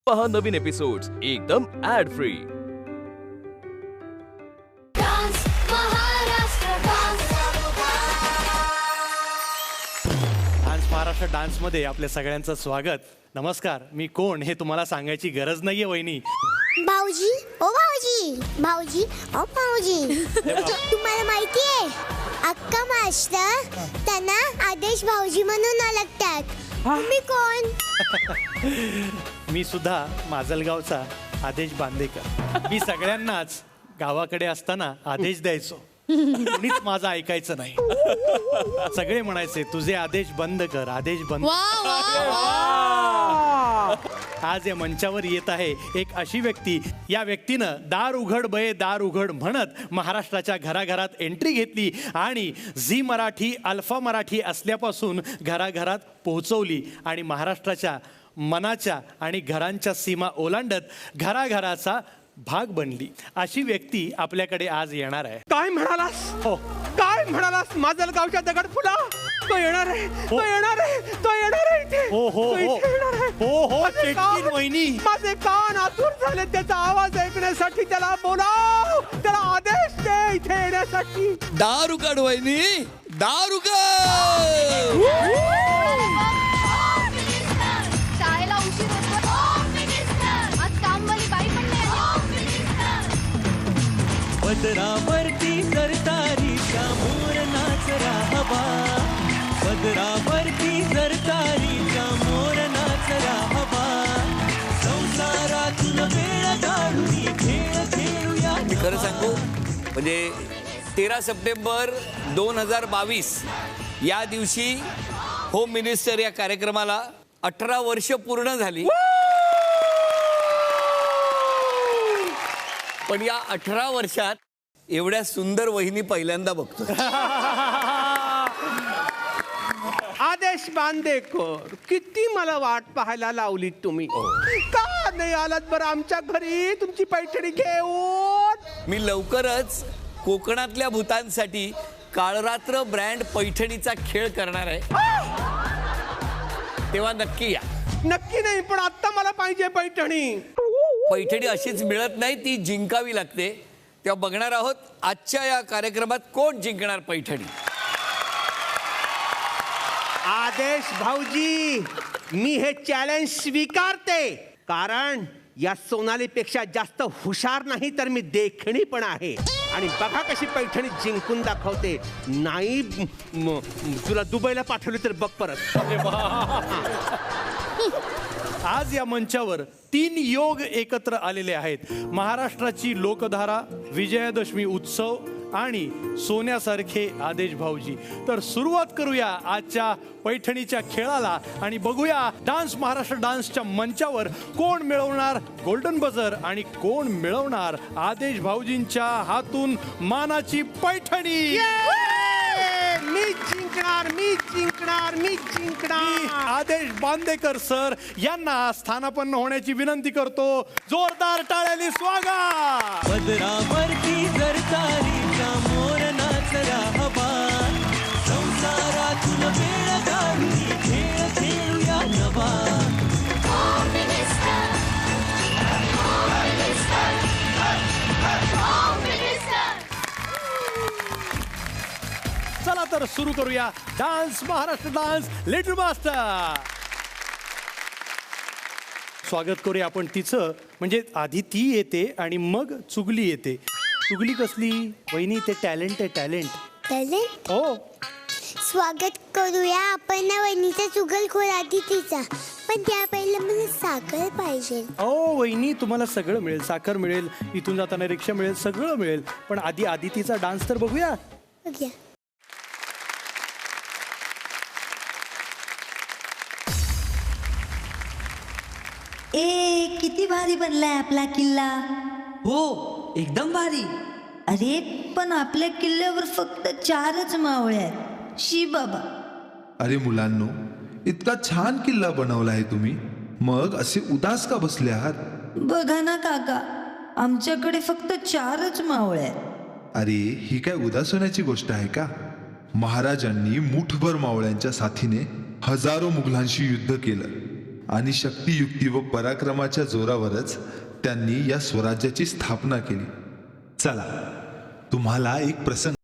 पहा नवीन एपिसोड्स एकदम add free. Maharashtra डान्समध्ये आपल्या सगळ्यांचं स्वागत. नमस्कार. मी कोण हे तुम्हाला सांगायची गरज नाहीये वहिनी. भाऊजी ओ भाऊजी भाऊजी ओ भाऊजी तुम्हाला माहितीये अक्का मास्टर त्यांना आदेश भाऊजी म्हणून ओळखतात. तुम्ही कोण? मी सुद्धा माजलगावचा आदेश बांदेकर. मी सगळ्यांनाच गावाकडे असताना आदेश द्यायचो. कोणीच माझं ऐकायचं नाही. सगळे म्हणायचे तुझे आदेश बंद कर, आदेश बंद. आज या मंचावर येत आहे एक अशी व्यक्ती. या व्यक्तीनं दार उघड बये दार उघड म्हणत महाराष्ट्राच्या घराघरात एंट्री घेतली आणि झी मराठी, अल्फा मराठी असल्यापासून घराघरात पोहोचवली आणि महाराष्ट्राच्या मनाच्या आणि घरांच्या सीमा ओलांडत घराघराचा भाग बनली. अशी व्यक्ती आपल्याकडे आज येणार आहे. काय म्हणालास? हो, काय म्हणालास? माजलगावच्या दगड फुला तो येणार आहे, तो येणार आहे, तो येणार आहे इथे. हो हो तो हो इथे येणार आहे. हो हो माझे चेटकीन कान- वहिनी. माझे कान आतुर झाले त्याचा आवाज ऐकण्यासाठी. त्याला बोलाव, त्याला आदेश दे इथे येण्यासाठी. दार उघड वहिनी, दार उघड. शाळेला उशीर होतो. आज कामवाली बाई पण नाही आली. पदरावरती सरतारीचा मोर नाचरा हवा, पदरावरती सरतारीचा मोर नाचरा हवा, संसारातून वेळ काढून खेळ खेळूया. मी खरं सांगू म्हणजे 13 सप्टेंबर 2022 या दिवशी होम मिनिस्टर या कार्यक्रमाला 18 वर्ष पूर्ण झाली. पण या 18 वर्षात एवढ्या सुंदर वहिनी पहिल्यांदा बघतो. आदेश बांदेकर, किती मला वाट पाहायला लावली तुम्ही. का नाही आलात बरं आमच्या घरी तुमची पैठणी घेऊन? मी लवकरच कोकणातल्या भूतांसाठी काळरात्र ब्रँड पैठणीचा खेळ करणार आहे. तेव्हा नक्की या. नक्की नाही, पण आता मला पाहिजे पैठणी. पैठणी अशीच मिळत नाही, ती जिंकावी लागते. तेव्हा बघणार आहोत आजच्या या कार्यक्रमात कोण जिंकणार पैठणी. आदेश भाऊजी, मी हे चॅलेंज स्वीकारते. कारण या सोनालीपेक्षा जास्त हुशार नाही तर मी देखणी पण आहे. आणि बघा कशी पैठणी जिंकून दाखवते. नाही तुला दुबईला पाठवली तर बघ परत. आज या मंचावर 3 योग एकत्र आलेले आहेत. महाराष्ट्राची लोकधारा, विजयादशमी उत्सव आणि सोन्यासारखे आदेश भाऊजी. तर सुरुवात करूया आजच्या पैठणीच्या खेळाला आणि बघूया डान्स महाराष्ट्र डान्सच्या मंचावर कोण मिळवणार गोल्डन बझर आणि कोण मिळवणार आदेश भाऊजींच्या हातून मानाची पैठणी. मी जिंकणार, मी जिंकणार, मी जिंकणार. आदेश बांदेकर सर यांना स्थानापन्न होण्याची विनंती करतो. जोरदार टाळ्यांनी स्वागत. पदरावरती सरतारीचा मोर नाचरा हवा, संसारातून वेळ काढून खेळ खेळूया नवा. चला तर सुरू करूया dance Maharashtra dance little master. स्वागत करूया आपण तिचं. म्हणजे आधी ती येते आणि मग चुगली येते. चुगली कसली वहिनी? ते टॅलेंट आहे, टॅलेंट. टॅलेंट? हो. स्वागत करूया आपण ना वहिनीचा चुगलखोर आदितीचा. पण त्या पहिलं मला साखर पाहिजे. ओ वहिनी, तुम्हाला सगळं मिळेल. साखर मिळेल, इथून जाताना रिक्षा मिळेल, सगळं मिळेल. पण आधी आदितीचा डान्स तर बघूया. बघूया. ए किती भारी बनलाय आपला किल्ला. हो, एकदम भारी. अरे पण आपल्या किल्ल्यावर फक्त 4च मावळे आहेत. शी बाबा. अरे मुलांनो, इतका छान किल्ला बनवलाय तुम्ही, मग असे उदास का बसले आहात? बघा ना काका, आमच्याकडे फक्त 4च मावळे आहेत. अरे ही काय उदास होण्याची गोष्ट आहे का? महाराजांनी मुठभर मावळ्यांच्या साथीने हजारो मुघलांशी युद्ध केलं. आणि शक्तियुक्ती व पराक्रमाच्या जोरावरच त्यांनी या स्वराज्याची स्थापना केली. चला, तुम्हाला एक प्रसंग.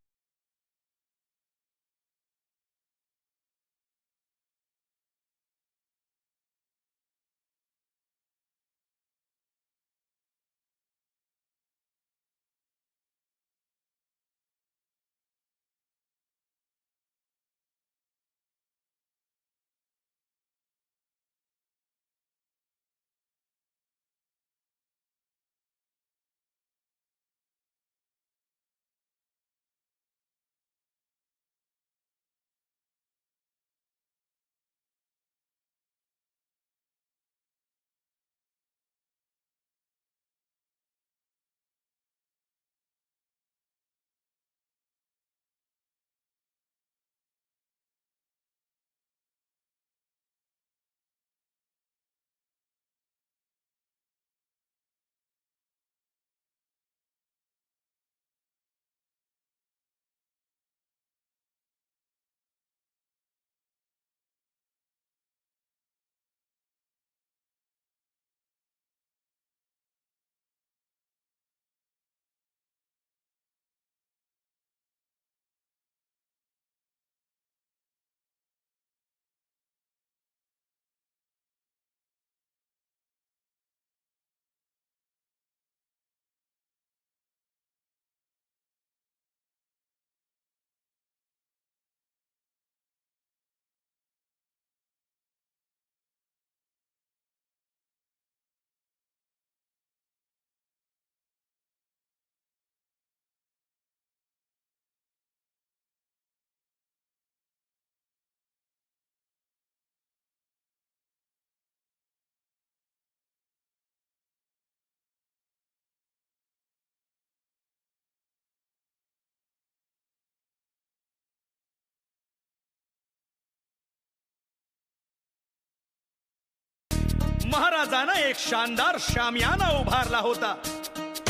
महाराजानं एक शानदार शामियाना उभारला होता.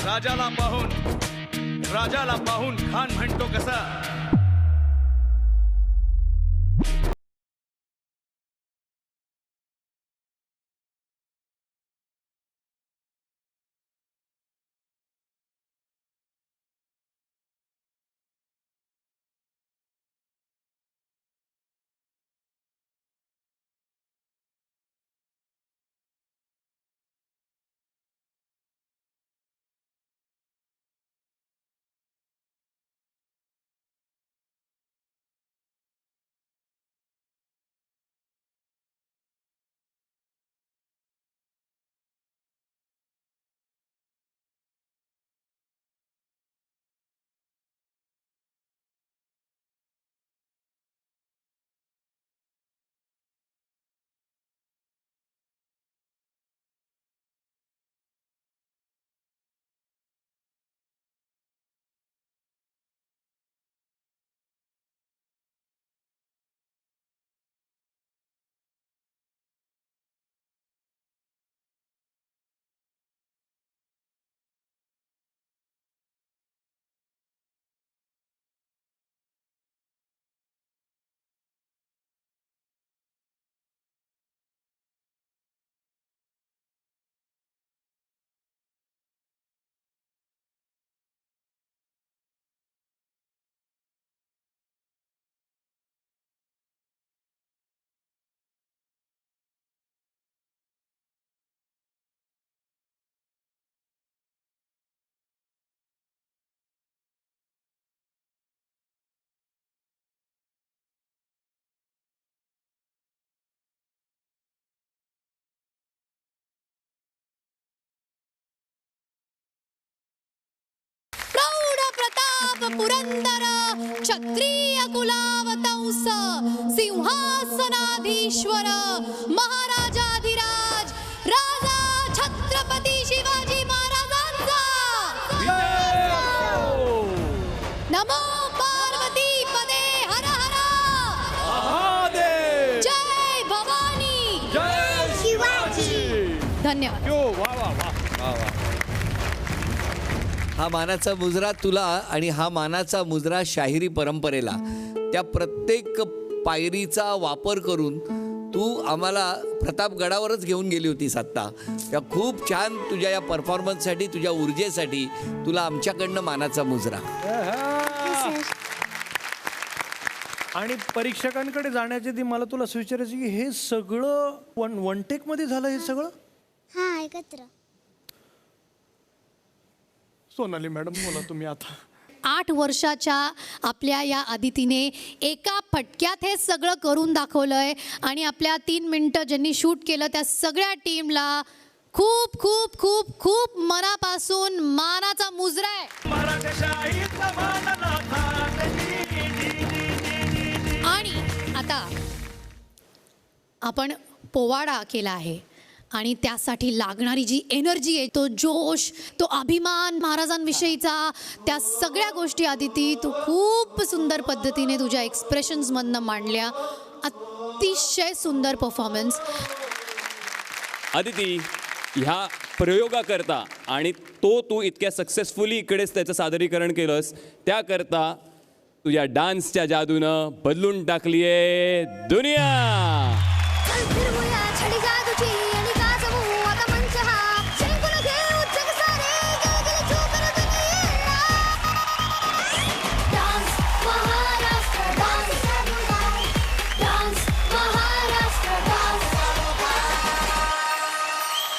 राजाला पाहून खान म्हणतो कसा, पुरंदर क्षत्रिय कुलावतंस सिंहासनाधीश्वर महाराजाधिराज राजा छत्रपती शिवाजी महाराजांचा नमो पार्वती पदे हर हर महादेव. जय भवानी, जय शिवाजी. धन्यवाद. वा वा वा. हा मानाचा मुजरा तुला आणि हा मानाचा मुजरा शाहिरी परंपरेला, त्या प्रत्येक पायरीचा वापर करून तू आम्हाला प्रतापगडावरच घेऊन गेली होतीस आत्ता. त्या खूप छान तुझ्या या परफॉर्मन्ससाठी, तुझ्या ऊर्जेसाठी तुला आमच्याकडनं मानाचा मुजरा. आणि परीक्षकांकडे जाण्याच्या आधी मला तुला असं विचारायचं की हे सगळं वन टेक मध्ये झालं हे सगळं? हा एकत्र. सोनाली मॅडम बोला तुम्ही आता. 8 वर्षाच्या आपल्या या आदितीने एका फटक्यात हे सगळं करून दाखवलंय आणि आपल्या 3 मिनिटं ज्यांनी शूट केलं त्या सगळ्या टीमला खूप खूप खूप खूप मनापासून मानाचा मुजरा आहे. आणि आता आपण पोवाडा केला आहे आणि त्यासाठी लागणारी जी एनर्जी आहे, तो जोश, तो अभिमान महाराजांविषयीचा, त्या सगळ्या गोष्टी आदिती तू खूप सुंदर पद्धतीने तुझ्या एक्सप्रेशन्समधनं मांडल्या. अतिशय सुंदर परफॉर्मन्स. अदिती, ह्या प्रयोगाकरता आणि तू इतक्या सक्सेसफुली इकडेच त्याचं सादरीकरण केलंस त्याकरता तुझ्या डान्सच्या जादूनं बदलून टाकली आहे दुनिया.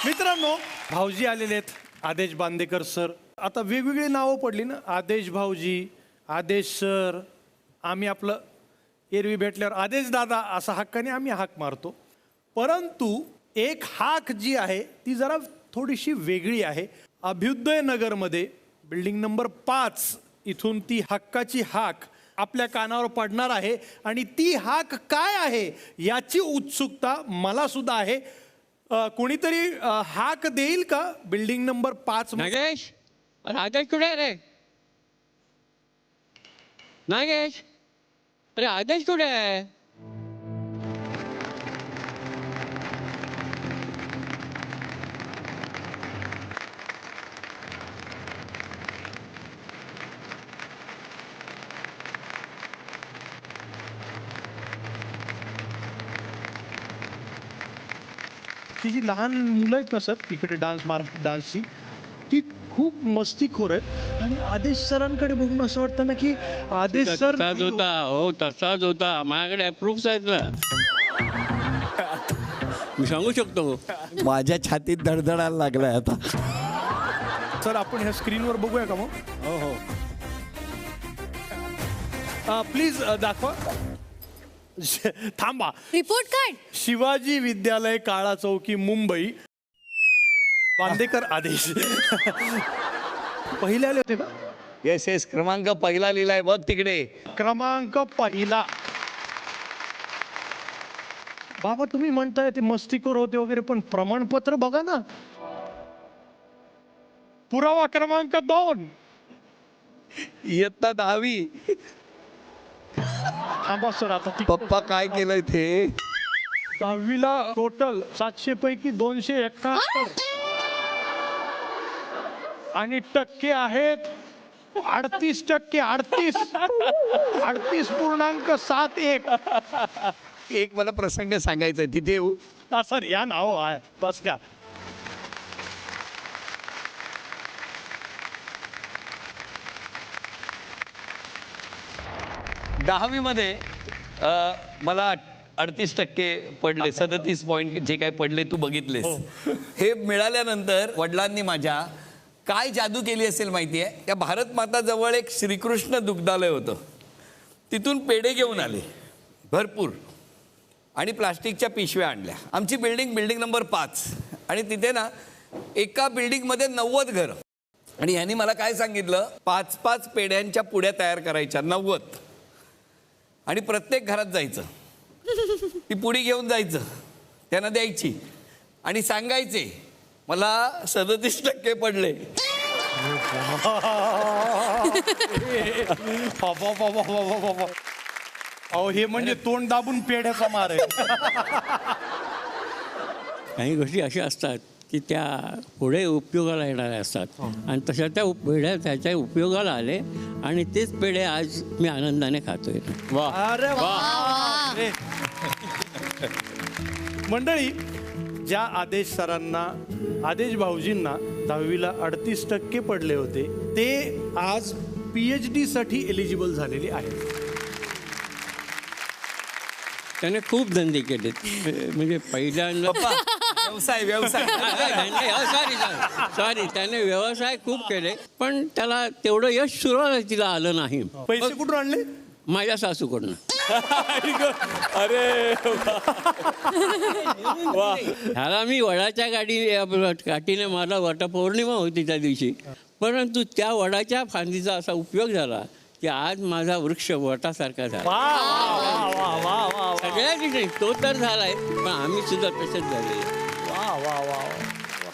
मित्रांनो, भाऊजी आलेले आहेत, आदेश बांदेकर सर. आता वेगवेगळी नावं पडली ना, आदेश भाऊजी, आदेश सर. आम्ही आपलं एरवी भेटल्यावर आदेश दादा असा हक्काने आम्ही हाक मारतो. परंतु एक हाक जी आहे ती जरा थोडीशी वेगळी आहे. अभ्युदय नगरमध्ये बिल्डिंग नंबर 5 इथून ती हक्काची हाक आपल्या कानावर पडणार आहे आणि ती हाक काय आहे याची उत्सुकता मला सुद्धा आहे. कोणीतरी हाक देईल का बिल्डिंग नंबर 5? नागेश, आदेश कुठे रे? नागेश, अरे आदेश कुठे आहे? ती जी लहान मुलं आहेत ना सर तिकडे डान्सची, ती खूप मस्तीखोर आहेत आणि आदेश सरांकडे बघून असं वाटतं ना की आदेश सर तसाच होता. हो तसाच होता. माझ्याकडे प्रूफ्स आहेत ना, मी सांगू शकतो. माझ्या छातीत धडधडायला लागलाय आता. सर आपण ह्या स्क्रीनवर बघूया का मग? हो हो. प्लीज दाखवा. थांबा. Report card. शिवाजी विद्यालय, काळा चौकी, मुंबई. बांदेकर आदेश. पहिले आले होते का? येस येस, क्रमांक पहिला लिहिलाय बघ तिकडे. क्रमांक पहिला. बाबा तुम्ही म्हणताय ते मस्तीखोर होते वगैरे, पण प्रमाणपत्र बघा ना. पुरावा क्रमांक 2. इयत्ता 10वी. थांबा सर आता पप्पा काय केलंय ते? 10वीला टोटल 700 पैकी 271 आणि टक्के आहेत 38%. 38.71. एक मला प्रसंग सांगायचा आहे, तिथे येऊ? सर या ना हो, आहे बस का. दहावीमध्ये मला 38% पडले. 37 पॉईंट जे काय पडले तू बघितलेस. हे मिळाल्यानंतर वडिलांनी माझ्या काय जादू केली असेल माहिती आहे. त्या भारत माता जवळ एक श्रीकृष्ण दुग्धालय होतं. तिथून पेढे घेऊन आले भरपूर आणि प्लास्टिकच्या पिशव्या आणल्या. आमची बिल्डिंग नंबर 5 आणि तिथे ना एका बिल्डिंगमध्ये 90 घरं. आणि ह्यांनी मला काय सांगितलं, 5-5 पेढ्यांच्या पुड्या तयार करायच्या, 90, आणि प्रत्येक घरात जायचं, ती पुडी घेऊन जायचं, त्यांना द्यायची आणि सांगायचे मला 37% पडले. अहो हे म्हणजे तोंड दाबून पेढ्याचा मार आहे. काही गोष्टी अशा असतात की त्या पुढे उपयोगाला येणाऱ्या असतात आणि तशा त्या पेढ्या त्याच्या उपयोगाला आले आणि तेच पेढे आज मी आनंदाने खातोय. अरे वा. मंडळी, ज्या आदेश सरांना, आदेश भाऊजींना 10वीला 38% पडले होते, ते आज PhD साठी एलिजिबल झालेले आहेत. त्याने खूप धंदे केलेत. म्हणजे पहिल्यांदा व्यवसाय सॉरी त्याने व्यवसाय खूप केले, पण त्याला तेवढं यश सुरुवातीला आलं नाही. पैसे कुठून आणले? माझ्या सासूकडनं. अरे वा. ह्याला मी वडाच्या काठीने मला वटपौर्णिमा होती त्या दिवशी, परंतु त्या वडाच्या फांदीचा असा उपयोग झाला की आज माझा वृक्ष वटासारखा झाला. सगळ्या ठिकाणी तो तर झालाय, पण आम्ही सुद्धा तसेच झालेले.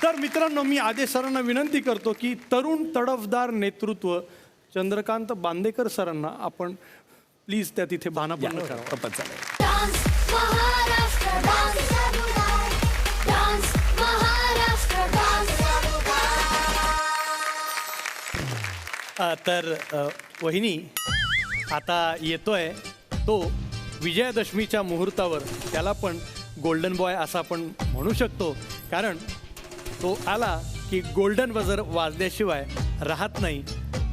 तर मित्रांनो, मी आदेश सरांना विनंती करतो की तरुण तडफदार नेतृत्व चंद्रकांत बांदेकर सरांना आपण प्लीज त्या तिथे बाणापन्न करा. Dance Maharashtra dance dance Maharashtra dance. तर वहिनी, आता येतोय तो विजयादशमीच्या मुहूर्तावर, त्याला पण गोल्डन बॉय असं आपण म्हणू शकतो, कारण तो आला की गोल्डन बजर वाजल्याशिवाय राहत नाही.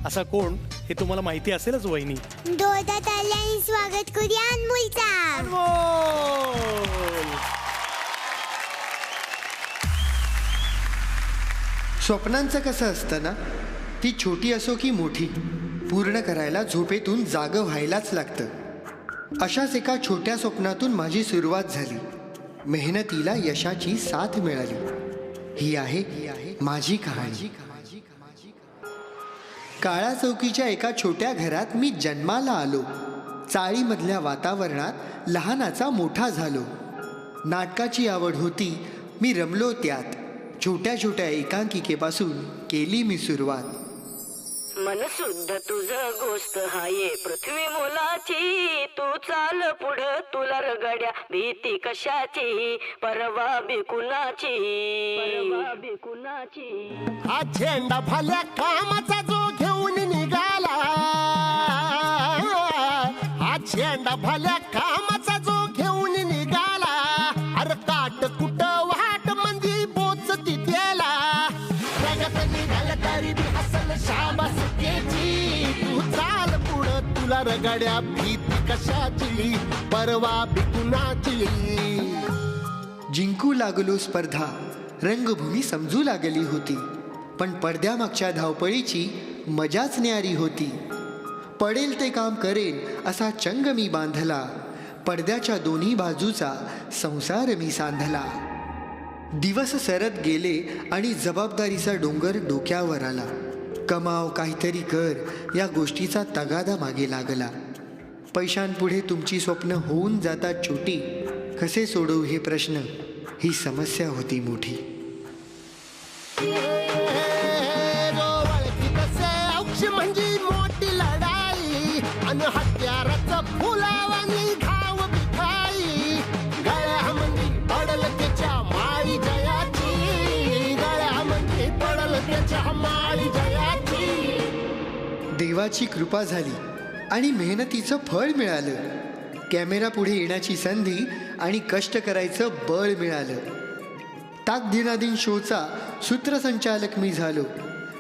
असा कोण हे तुम्हाला माहिती असेलच वहिनी. जोरदार ताल्यांनी स्वागत करूया अनमोलचा. स्वप्नांचं कसं असतं ना, ती छोटी असो की मोठी, पूर्ण करायला झोपेतून जागं व्हायलाच लागतं. अशाच एका छोट्या स्वप्नातून माझी सुरुवात झाली. मेहनतीला यशाची साथ मिळाली. ही आहे माझी कहाणी. काळा चौकीच्या एका छोट्या घरात मी जन्माला आलो. चाळीमधल्या वातावरणात लहानाचा मोठा झालो. नाटकाची आवड होती, मी रमलो त्यात. छोट्या छोट्या एकांकिकेपासून केली मी सुरुवात. मनसुद्ध तुझ गोष्ट हाये पृथ्वी मुलाची, तू चाल पुढं तुला रगड्या भीती कशाची, परवा बी कुणाची. हा झेंडा भल्या कामाचा जो घेऊन निघाला, हा झेंडा भल्या कामाचा जो घेऊन निघाला, अरे काट कुठं वाट मंदी बोचती त्याला, जगत निघाल तरी बी हसल शाबास केची, तू चाल पुढं तुला रगड्या भीती कशाची, परवा बी कुणाची. जिंकू लागलो स्पर्धा, रंगभूमी समजू लागली होती, पण पडद्यामागच्या धावपळीची मजाच न्यारी होती. पडेल ते काम करेल असा चंग मी बांधला, पडद्याच्या दोन्ही बाजूचा संसार मी सांधला. दिवस सरत गेले आणि जबाबदारीचा डोंगर डोक्यावर आला. कमाव काहीतरी कर या गोष्टीचा तगादा मागे लागला. पैशांपुढे तुमची स्वप्न होऊन जातात छोटी, कसे सोडवू हे प्रश्न, ही समस्या होती मोठी. म्हणजे मोठी लढाई आणि हत्याराचं फुलावानी घाव बिखाई, गळ्यामध्ये पडल त्याच्या माळी जयाची, गळ्यामध्ये पडल त्याच्या माळी जयाची. देवाची कृपा झाली आणि मेहनतीचं फळ मिळालं. कॅमेरा पुढे येण्याची संधी आणि कष्ट करायचं बळ मिळालं. ताकदिनादिन शोचा सूत्रसंचालक मी झालो.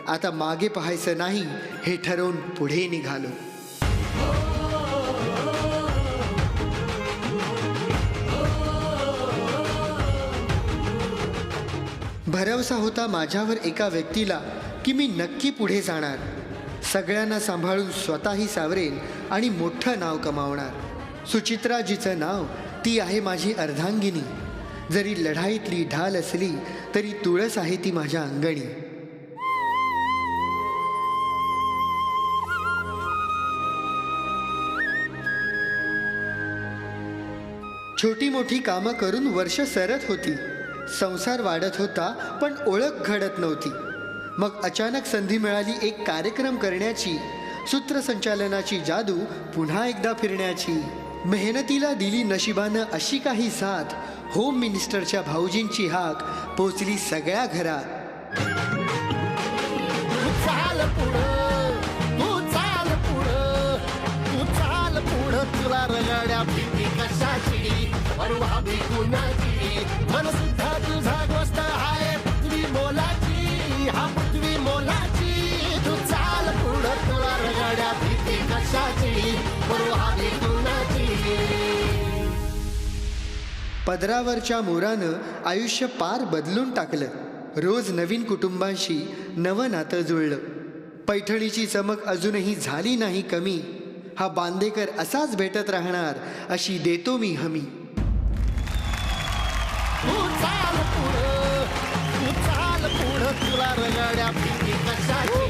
आता मागे पाहायचं नाही हे ठरवून पुढे निघालो. भरवसा होता माझ्यावर एका व्यक्तीला की मी नक्की पुढे जाणार, सगळ्यांना सांभाळून स्वतःही सावरेन आणि मोठं नाव कमावणार. सुचित्राजीचं नाव, ती आहे माझी अर्धांगिनी. जरी लढाईतली ढाल असली तरी तुळस आहे ती माझ्या अंगणी. छोटी मोठी कामं करून वर्ष सरत होती. संसार वाढत होता पण ओळख घडत नव्हती. मग अचानक संधी मिळाली एक कार्यक्रम करण्याची, सूत्रसंचालनाची जादू पुन्हा एकदा फिरण्याची. मेहनतीला दिली नशिबानं अशी काही साथ, होम मिनिस्टरच्या भाऊजींची हाक पोचली सगळ्या घरात. चाल पुढं, तू चाल पुढं, तू चाल पुढं, तुला रगड्या भीती कशाची, परवा बी कुणाची. मन सुद्धा तुझा गोष्ट आहे पृथ्वी मोलाची हा पृथ्वी मोलाची तू चाल पुढं तुला रगड्या भीती कशाची करू हवी कुणाची पदरावरच्या मोरानं आयुष्य पार बदलून टाकलं रोज नवीन कुटुंबांशी नवं नातं जुळलं पैठणीची चमक अजूनही झाली नाही कमी हा बांदेकर असाच भेटत राहणार अशी देतो मी हमी तू चाल पुढं तुला रगड्या भीती कशाची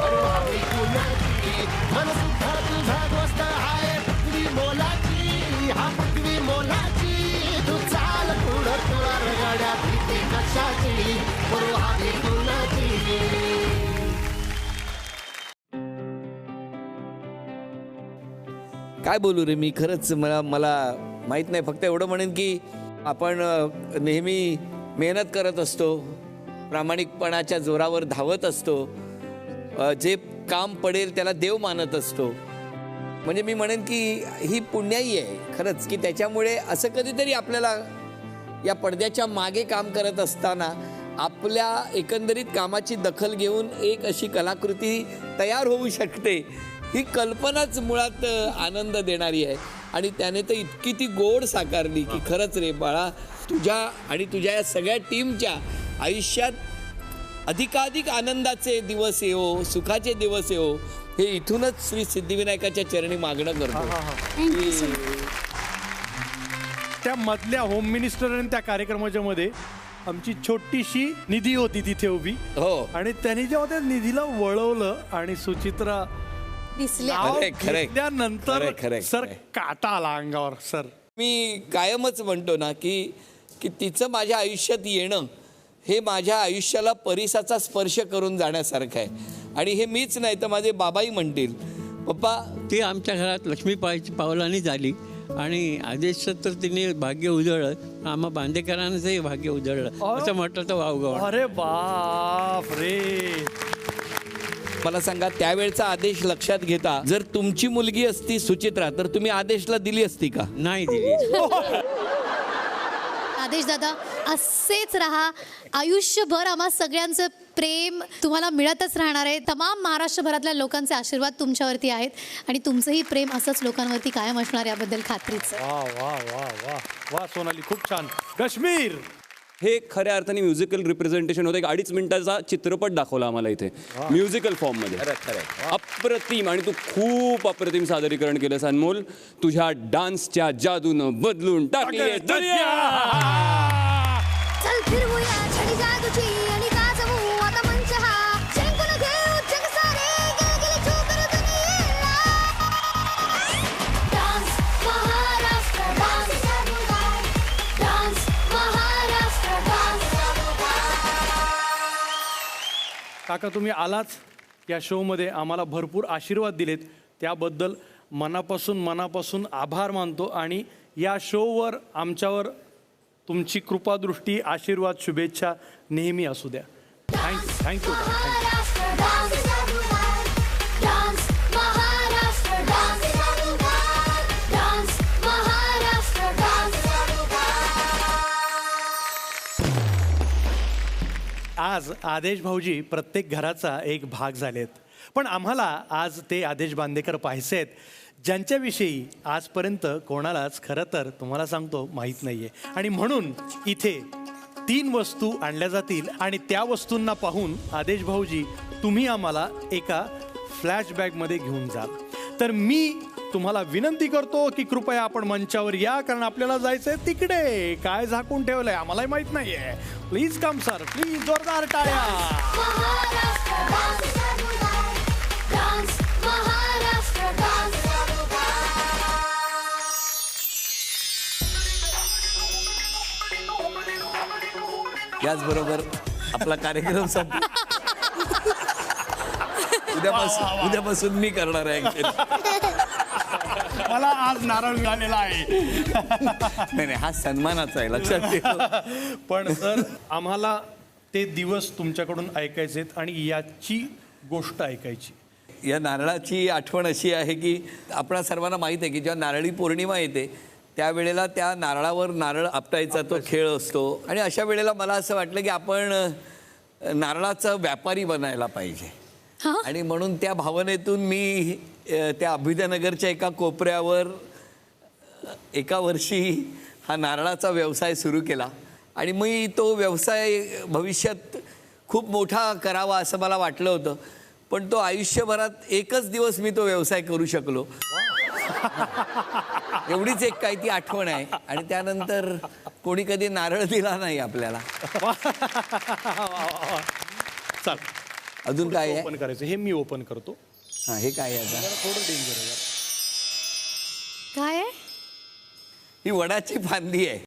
करू हवी कुणाची मन सुद्धा तुझा गोष्ट आहे पृथ्वी मोलाची हा पृथ्वी मोलाची तू चाल पुढं तुला रगड्या भीती कशाची करू हवी कुणाची काय बोलू रे मी खरंच मला माहीत नाही फक्त एवढं म्हणेन की आपण नेहमी मेहनत करत असतो प्रामाणिकपणाच्या जोरावर धावत असतो जे काम पडेल त्याला देव मानत असतो म्हणजे मी म्हणेन की ही पुण्याई आहे खरंच की त्याच्यामुळे असं कधीतरी आपल्याला या पडद्याच्या मागे काम करत असताना आपल्या एकंदरीत कामाची दखल घेऊन एक अशी कलाकृती तयार होऊ शकते ही कल्पनाच मुळात आनंद देणारी आहे आणि त्याने तर इतकी ती गोड साकारली की खरंच रे बाळा तुझ्या आणि तुझ्या या सगळ्या टीमच्या आयुष्यात अधिकाधिक आनंदाचे दिवस येवो सुखाचे दिवस येवो हे इथूनच श्री सिद्धिविनायकाच्या चरणी मागणं करतो त्या मधल्या होम मिनिस्टर आणि त्या कार्यक्रमाच्या मध्ये आमची छोटीशी निधी होती तिथे उभी हो आणि त्यांनी जेव्हा त्या निधीला वळवलं आणि सुचित्रा नंतर सर काटा आला अंगावर सर मी कायमच म्हणतो ना की तिचं माझ्या आयुष्यात येणं हे माझ्या आयुष्याला परिसाचा स्पर्श करून जाण्यासारखं आहे आणि हे मीच नाही तर माझे बाबाही म्हणतील पप्पा ती आमच्या घरात लक्ष्मी पावलांनी झाली आणि आदेशचं तर तिने भाग्य उजळलं आम्हा बांदेकरांचंही भाग्य उजळलं असं म्हटलं तर वावगाव अरे बाप रे मला सांगा त्यावेळचा आदेश लक्षात घेता जर तुमची मुलगी असती सुचित्रा तर तुम्ही आदेशला दिली असती का नाही दिली आदेश दादा असेच राहा आयुष्यभर आम्हा सगळ्यांचं प्रेम तुम्हाला मिळतच राहणार आहे तमाम महाराष्ट्रभरातल्या लोकांचे आशीर्वाद तुमच्यावरती आहेत आणि तुमचंही प्रेम असंच लोकांवरती कायम असणार याबद्दल खात्रीच वा वा वा वा वा सोनाली खूप छान काश्मीर हे खऱ्या अर्थाने म्युझिकल रिप्रेझेंटेशन होतं एक 2.5 मिनिटाचा चित्रपट दाखवला आम्हाला इथे म्युझिकल फॉर्ममध्ये अप्रतिम आणि तू खूप अप्रतिम सादरीकरण केलंस अनमोल तुझ्या डान्सच्या जादूनं बदलून टाकली दुनिया चल फिरवूया छडी जादूची आणि गाजवू आता मंच हा जिंकून घेऊ जग सारे गेलगेली चूकर दुनियेला dance Maharashtra dance dance Maharashtra dance काका तुम्ही आलाच या शोमध्ये आम्हाला भरपूर आशीर्वाद दिलेत त्याबद्दल मनापासून आभार मानतो आणि या शोवर आमच्यावर तुमची कृपादृष्टी आशीर्वाद शुभेच्छा नेहमी असू द्या थँक्यू आज आदेश भाऊजी प्रत्येक घराचा एक भाग झालेत पण आम्हाला आज ते आदेश बांदेकर पाहायचे आहेत ज्यांच्याविषयी आजपर्यंत कोणालाच खरं तर तुम्हाला सांगतो माहीत नाही आहे आणि म्हणून इथे 3 वस्तू आणल्या जातील आणि त्या वस्तूंना पाहून आदेश भाऊजी तुम्ही आम्हाला एका फ्लॅशबॅकमध्ये घेऊन जाल तर मी तुम्हाला विनंती करतो की कृपया आपण मंचावर या कारण आपल्याला जायचंय तिकडे काय झाकून ठेवलंय आम्हालाही माहित नाहीये प्लीज कम सर प्लीज जोरदार टाळ्या याचबरोबर आपला कार्यक्रम संपला उद्यापासून मी करणार आहे मला आज नारळ मिळालेला आहे नाही हा सन्मानाचा आहे लक्षात ठेव पण सर आम्हाला ते दिवस तुमच्याकडून ऐकायचेत आणि याची गोष्ट ऐकायची या नारळाची आठवण अशी आहे की आपणा सर्वांना माहीत आहे की जेव्हा नारळी पौर्णिमा येते त्यावेळेला त्या नारळावर नारळ आपटायचा तो खेळ असतो आणि अशा वेळेला मला असं वाटलं की आपण नारळाचा व्यापारी बनायला पाहिजे आणि म्हणून त्या भावनेतून मी त्या अभ्युदयनगरच्या एका कोपऱ्यावर एका वर्षी हा नारळाचा व्यवसाय सुरू केला आणि मी तो व्यवसाय भविष्यात खूप मोठा करावा असं मला वाटलं होतं, पण तो आयुष्यभरात एकच दिवस मी तो व्यवसाय करू शकलो. एवढीच एक काही ती आठवण आहे आणि त्यानंतर कोणी कधी नारळ दिला नाही आपल्याला. चल अजून काय आहे? ओपन करायचं, हे मी ओपन करतो. हा, हे काय आहे आता? थोडं डेंजर आहे. काय आहे? ही वडाची फांदी आहे.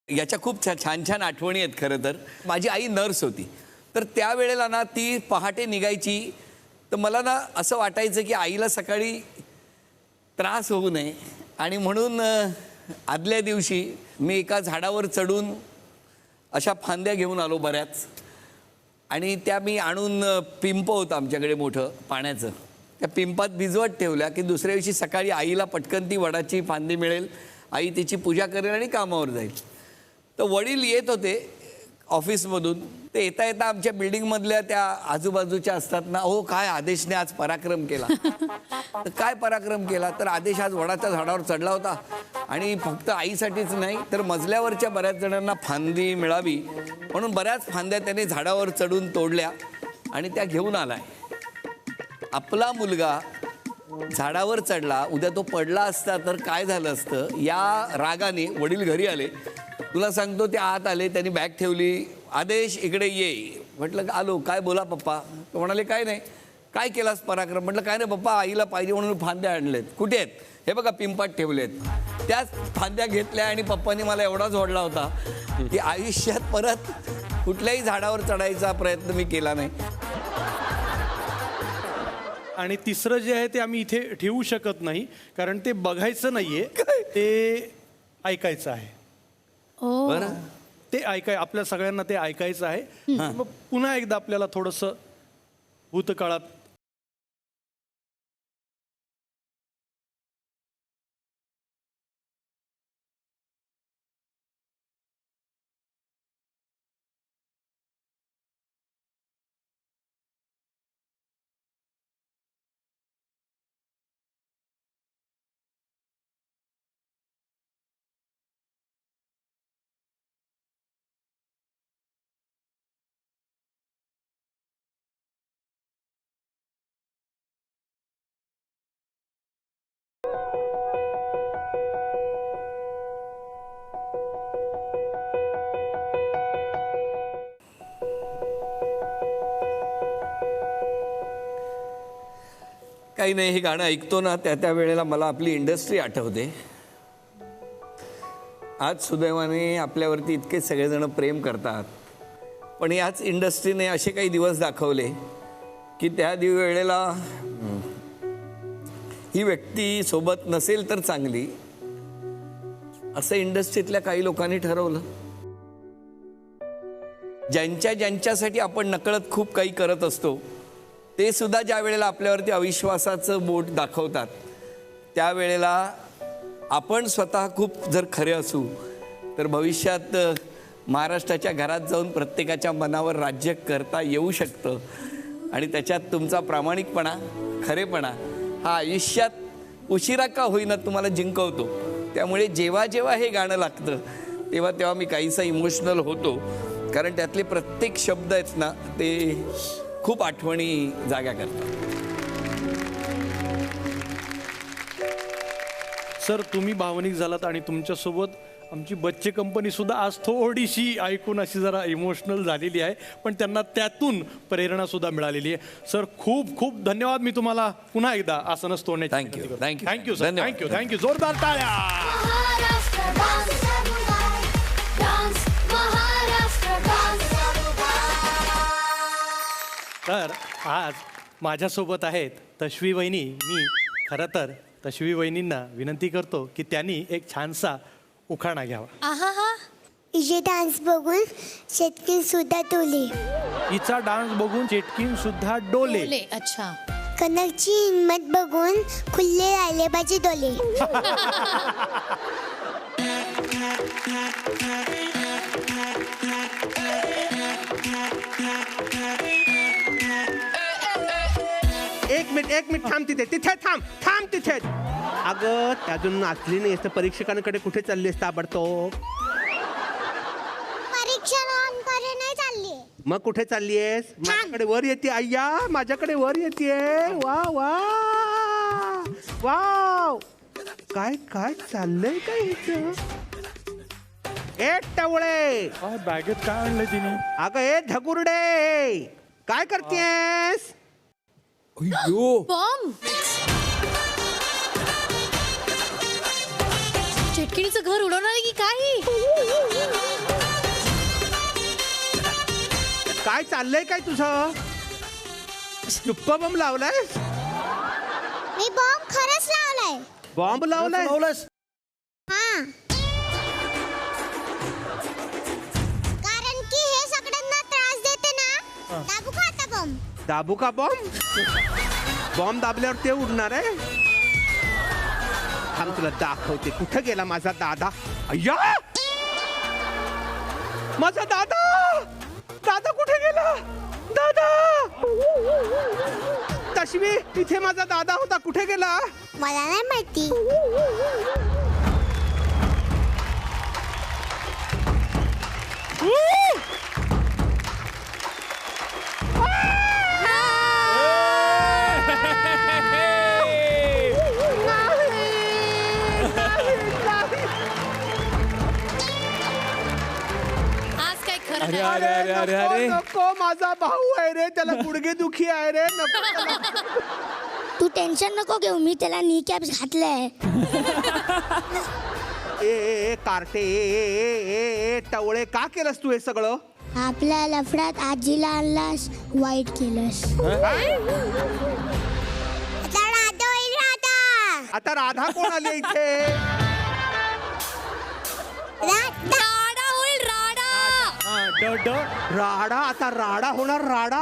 याच्या खूप छान छान आठवणी आहेत. खरं तर माझी आई नर्स होती, तर त्यावेळेला ना ती पहाटे निघायची, तर मला ना असं वाटायचं की आईला सकाळी त्रास होऊ नये आणि म्हणून आदल्या दिवशी मी एका झाडावर चढून अशा फांद्या घेऊन आलो बऱ्याच आणि त्या मी आणून पिंप होतं आमच्याकडे मोठं पाण्याचं, त्या पिंपात भिजवत ठेवल्या की दुसऱ्या दिवशी सकाळी आईला पटकन ती वडाची फांदी मिळेल, आई तिची पूजा करेल आणि कामावर जाईल. तर वडील येत होते ऑफिसमधून, ते येता येता आमच्या बिल्डिंगमधल्या त्या आजूबाजूच्या असतात ना, हो काय आदेशने आज पराक्रम केला. तर काय पराक्रम केला, तर आदेश आज वडाच्या झाडावर चढला होता आणि फक्त आईसाठीच नाही तर मजल्यावरच्या बऱ्याच जणांना फांदी मिळावी म्हणून बऱ्याच फांद्या त्याने झाडावर चढून तोडल्या आणि त्या घेऊन आलाय. आपला मुलगा झाडावर चढला, उद्या तो पडला असता तर काय झालं असतं, या रागाने वडील घरी आले. तुला सांगतो ते आत आले, त्यांनी बॅग ठेवली, आदेश इकडे ये. म्हटलं आलो. काय बोला पप्पा. तो म्हणाले काय नाही. काय केलास पराक्रम. म्हटलं काय नाही पप्पा, आईला पाहिजे म्हणून फांद्या आणलेत. कुठे आहेत. हे बघा पिंपात ठेवलेत. त्याच फांद्या घेतल्या आणि पप्पांनी मला एवढा झोडला होता की आयुष्यात परत कुठल्याही झाडावर चढायचा प्रयत्न मी केला नाही. आणि तिसरं जे आहे ते आम्ही इथे ठेवू शकत नाही, कारण ते बघायचं नाहीये, ते ऐकायचं आहे. बरं, ते आपल्या सगळ्यांना ते ऐकायचं आहे. मग पुन्हा एकदा आपल्याला थोडंसं भूतकाळात काही नाही, हे गाणं ऐकतो ना त्या वेळेला मला आपली इंडस्ट्री आठवते. आज सुदैवाने आपल्यावरती इतके सगळेजण प्रेम करतात, पण याच इंडस्ट्रीने असे काही दिवस दाखवले की त्या वेळेला ही व्यक्ती सोबत नसेल तर चांगली असं इंडस्ट्रीतल्या काही लोकांनी ठरवलं. ज्यांच्यासाठी आपण नकळत खूप काही करत असतो ते सुद्धा ज्या वेळेला आपल्यावरती अविश्वासाचं बोट दाखवतात, त्यावेळेला आपण स्वतः खूप जर खरे असू तर भविष्यात महाराष्ट्राच्या घरात जाऊन प्रत्येकाच्या मनावर राज्य करता येऊ शकतं आणि त्याच्यात तुमचा प्रामाणिकपणा, खरेपणा हा आयुष्यात उशिरा का होईना तुम्हाला जिंकवतो. त्यामुळे जेव्हा जेव्हा हे गाणं लागतं तेव्हा मी काहीसा इमोशनल होतो, कारण त्यातले प्रत्येक शब्द आहेत ना ते खूप आठवणी जाग्या करतात. सर तुम्ही भावनिक झालात आणि तुमच्यासोबत आमची बच्चे कंपनी सुद्धा आज थोडीशी ऐकून अशी जरा इमोशनल झालेली आहे, पण त्यांना त्यातून प्रेरणा सुद्धा मिळालेली आहे. सर खूप खूप धन्यवाद. मी तुम्हाला पुन्हा एकदा आसनच तोडण्याची थँक्यू. Thank you sir. थँक्यू. जोरदार टाळ्या. तर आज माझ्यासोबत आहेत तश्वी वहिनी. मी खरं तर तश्वी वहिनींना विनंती करतो की त्यांनी एक छानसा उखाणा घ्यावा. हिचे डान्स बघून चेटकीन सुद्धा डोले. हिचा डान्स बघून चेटकीन सुद्धा डोले. अच्छा. कनकची हिंमत बघून खुल्ले राहिले पाहिजे डोले. एक मिनिट थांब तिथे थांब तिथे. अगं अजून नाचली नाही तर परीक्षकांकडे कुठे चालली असता ताबडतोब? परीक्षा नाही चालली. मग कुठे चाललीयस? माझ्याकडे वर येते अय्या, माझ्याकडे वर येते. वा वा वाव, काय काय चाललंय काय हिचं? ए टवळे, बॅगेत काय आणलंय तिने? अगं ए धगुर्डे, काय करतेस? बॉम्ब. चटकिणीचं घर उडवणार आहे की काही? काय चाललंय काय तुझं? चुप्पा बॉम्ब लावलाय? मी बॉम्ब खरंच लावलाय. बॉम्ब लावलाय? हा, कारण की हे सगळ्यांना त्रास देते ना. दाबू का आता बॉम्ब? दाबू का बॉम्ब? बॉम्ब दाबल्यावर ते उडणार आहे? थांब तुला दाखवते. कुठे गेला माझा दादा? अय्या, माझा दादा कुठे गेला? दादा, तश्वी, इथे माझा दादा होता, कुठे गेला? मला नाही माहिती. आज काय खरं अरे नाही. अरे अरे अरे अरे, नको, माझा भाऊ आहे रे, त्याला गुडघे दुखी आहे रे. नको. तू टेन्शन नको घेऊ, मी त्याला नी कॅप्स घातलंय. ए कार्टे, ए टवळे, का केलंस तू हे सगळं? आपल्या लफड्यात आजीला आणलास, वाईट केलंस. आता राधा कोण आली इथे? राडा होईल राडा. राडा, आता राडा होणार. राडा,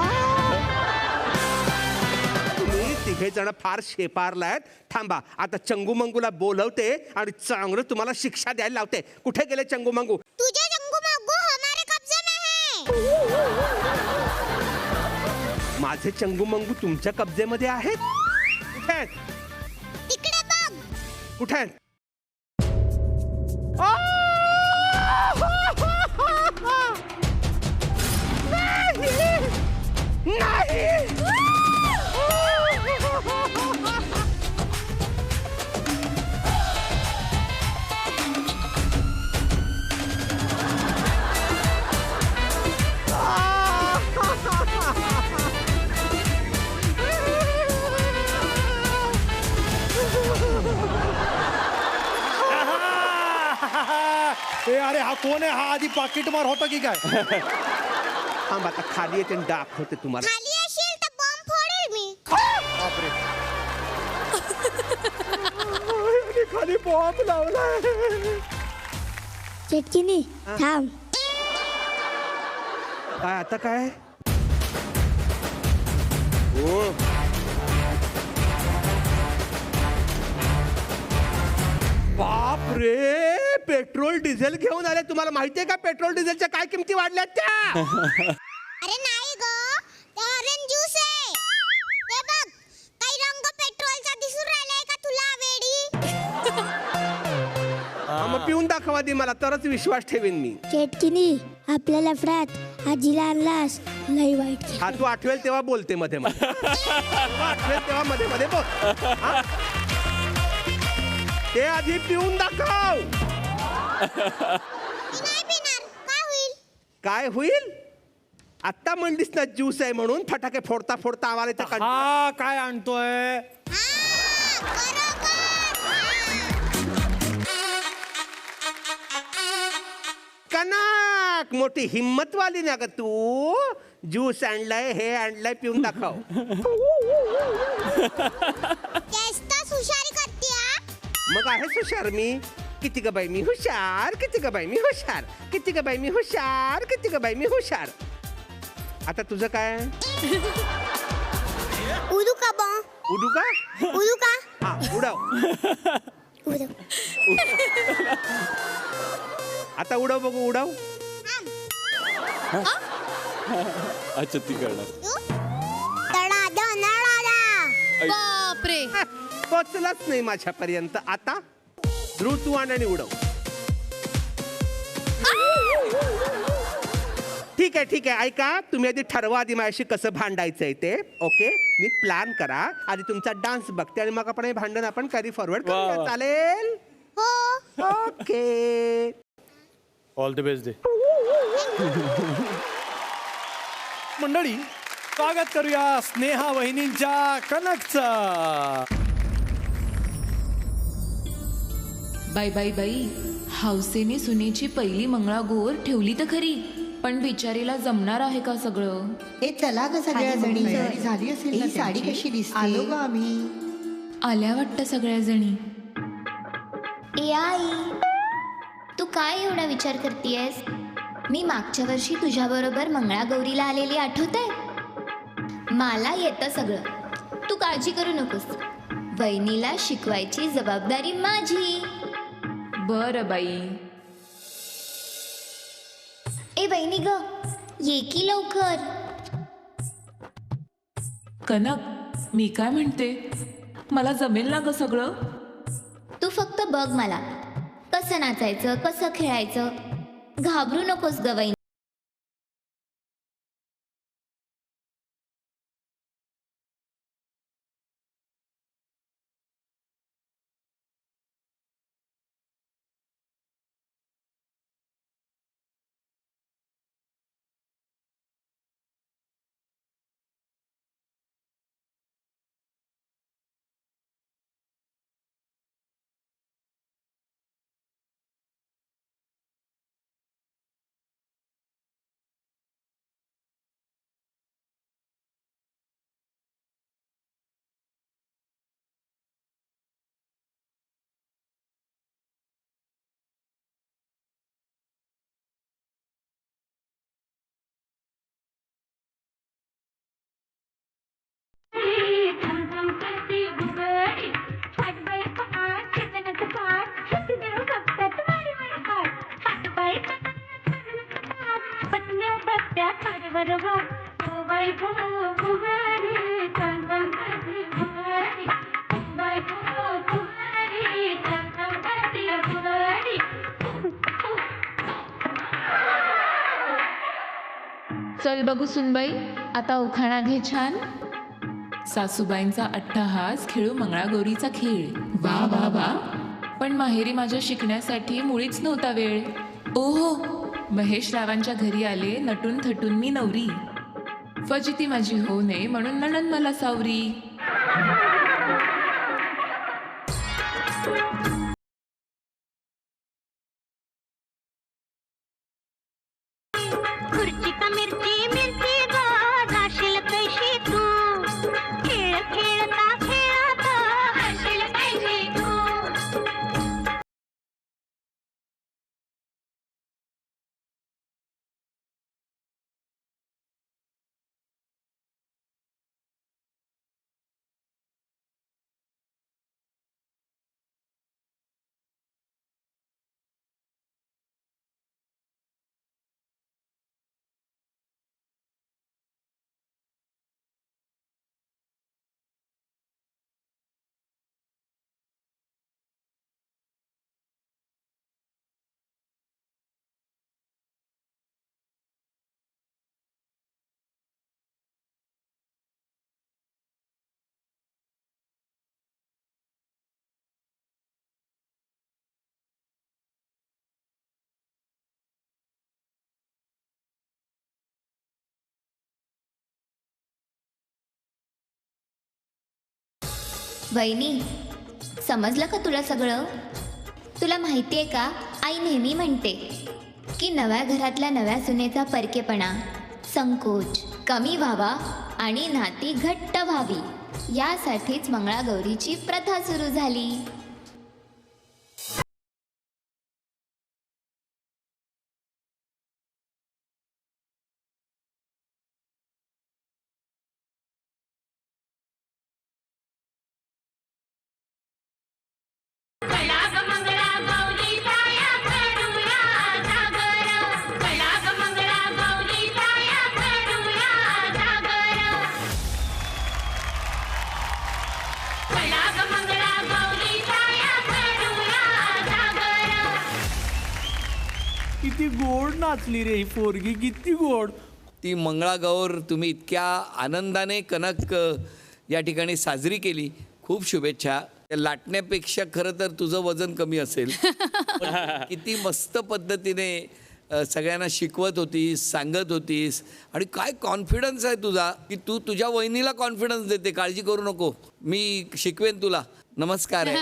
तुम्ही तिघे जण फार शेपारलायत. थांबा, आता चंगू मंगूला बोलवते आणि चांगलं तुम्हाला शिक्षा द्यायला लावते. कुठे गेले चंगू मंगू? तुझे चंगू मंगू हमारे कब्जे में है. माझे चंगू मंगू तुमच्या कब्जेमध्ये आहेत? कुठे आहेत? तिकडे बघ. कुठे आहेत? नाही. अरे हा कोण आहे? हा आधी पाकिट मार होता की काय? थांब, आता खाली येते आणि दाखवते तुम्हाला. खाली असेल तर बॉम्ब फोडेल मी. खाली बॉम्ब लावलाय. चटकिनी थांब. काय आता काय? बाप रे, पेट्रोल डिझेल घेऊन आले. तुम्हाला माहितीये का पेट्रोल डिझेलच्या काय किमती वाढल्यात त्या? अरे नाही ग, ते ऑरेंज ज्यूस आहे. हे बघ, काही रंग पेट्रोलचा दिसून राहिलाय का तुला, वेडी? मग पिऊन दाखवा दे मला, तरच विश्वास ठेवीन मी. चटकिनी, आपल्या लफड्यात आजीला आणलास, लई वाईट. हा, तू आठवेल तेव्हा बोलते मध्ये मध्ये. आठवेल तेव्हा मध्ये मध्ये बोल. हा? ते आधी पिऊन दाखव. नाही पिणार, काय होईल? काय होईल? आत्ता म्हणलीस ना ज्यूस आहे म्हणून, फटाके फोडता फोडता आम्हाला इथं कंटाळा. हा काय आणतोय? कनक, मोठी हिम्मतवाली ना ग तू. ज्यूस आणलाय, हे आणलाय, पिऊन दाखव. जास्तच हुशारी करते. मग आहेच हुशार मी. किती ग बाई मी हुशार, किती ग बाई मी हुशार, किती ग बाई मी हुशार, किती ग बाई मी हुशार. आता तुझं काय? उडू का बॉ? उडू का? उडू का? हा, उडव. उडव. आता उडव बघू, उडव. अच्छा ती करणार. बापरे. पोचलाच नाही माझ्यापर्यंत. आता ध्रुव तू आण आणि उडव. ठीक आहे ठीक आहे, ऐका, तुम्ही आधी ठरवा आधी माझ्याशी कसं भांडायचंय ते. ओके, मी प्लॅन करा आधी, तुमचा डान्स बघते आणि मग आपण हे भांडण आपण कॅरी फॉरवर्ड करूया. चालेल? ओके, ऑल द बेस्ट दे. मंडळी, स्वागत करूया स्नेहा वहिनींच्या कनकचा. बाई बाई बाई, हौसेने सुनेची पहिली मंगळागौर ठेवली तर खरी, पण बिचारीला जमणार आहे का सगळं? हे चला ग सगळ्या जणी, झाली असेल ही साडी कशी दिसते? आलो ग आम्ही. आल्या वाटतं सगळ्या जणी. ए आई, तू काय एवढा विचार करतेयस? मी मागच्या वर्षी तुझ्या बरोबर मंगळागौरीला आलेली आठवतंय? मला येतं सगळं, तू काळजी करू नकोस. वहिनीला शिकवायची जबाबदारी माझी. बरं बाई. ए वहिनी ग, ये की लवकर. कनक, मी काय म्हणते, मला जमेल ना ग सगळं? तू फक्त बघ मला कसं नाचायचं, कसं खेळायचं. घाबरू नकोस ग वहिनी. चल बघू सुनबाई, आता उखाणा घे छान. सासूबाईंचा अट्टहास खेळू मंगळागौरीचा खेळ. वा वा वा. पण माहेरी माझ्या शिकण्यासाठी मुळीच नव्हता वेळ. ओहो, महेश रावांच्या घरी आले नटून थटून मी नवरी. फजिती माझी होऊ नये म्हणून नणंद मला सावरी. खुर्ची का मिरची मिरची ग, जाशील कशी तू. खेळ खेळता खेळता हसशील कशी तू. वहिनी, समजलं का तुला सगळं? तुला माहिती आहे का, आई नेहमी म्हणते की नव्या घरातल्या नव्या सुनेचा परकेपणा, संकोच कमी व्हावा आणि नाती घट्ट व्हावी, यासाठीच मंगळागौरीची प्रथा सुरू झाली. मंगळा गौरी नाचली रे ही पोरगी, किती गोड. ती मंगळागौर तुम्ही इतक्या आनंदाने कनक या ठिकाणी साजरी केली. खूप शुभेच्छा. लाटण्यापेक्षा खरं तर तुझं वजन कमी असेल. किती मस्त पद्धतीने सगळ्यांना शिकवत होतीस, सांगत होतीस आणि काय कॉन्फिडन्स आहे तुझा की तू तुझ्या वहिनीला कॉन्फिडन्स देते. काळजी करू नको, मी शिकवेन तुला. नमस्कार आहे.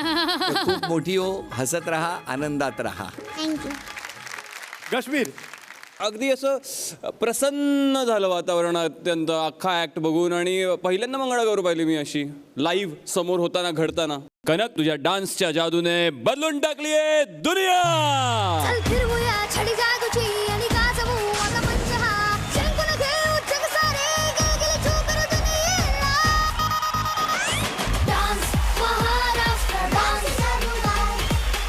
खूप मोठी हो, हसत राहा, आनंदात राहा. थँक्यू. काश्मीर अगदी असं प्रसन्न झालं वातावरण अत्यंत अख्खा ॲक्ट बघून. आणि पहिल्यांदा मंगळागौर पाहिली मी अशी लाईव्ह समोर होताना घडताना. कनक तुझ्या डान्सच्या जादूने बदलून टाकलीये दुनिया. चल फिरवूया छडी जागूची आणि गाजवू आता मंच हा. जिंकून घेऊ जग सारे, गिलगिली छू करू दुनियेला. Dance Maharashtra dance,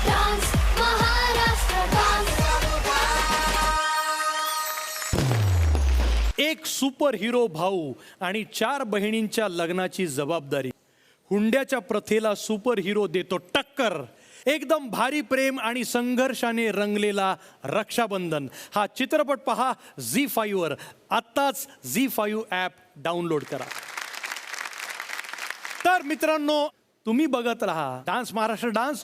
dance Maharashtra dance. एक सुपर हिरो भाऊ आणि 4 बहिणींच्या लग्नाची जबाबदारी. हुंड्याच्या प्रथेला सुपर हिरो देतो टक्कर. एकदम भारी प्रेम आणि संघर्षाने रंगलेला रक्षाबंधन हा चित्रपट पहा झी5 वर. आत्ताच झी5 ॲप डाउनलोड करा. तर मित्रांनो, तुम्ही बघत राहा डान्स महाराष्ट्र डान्स.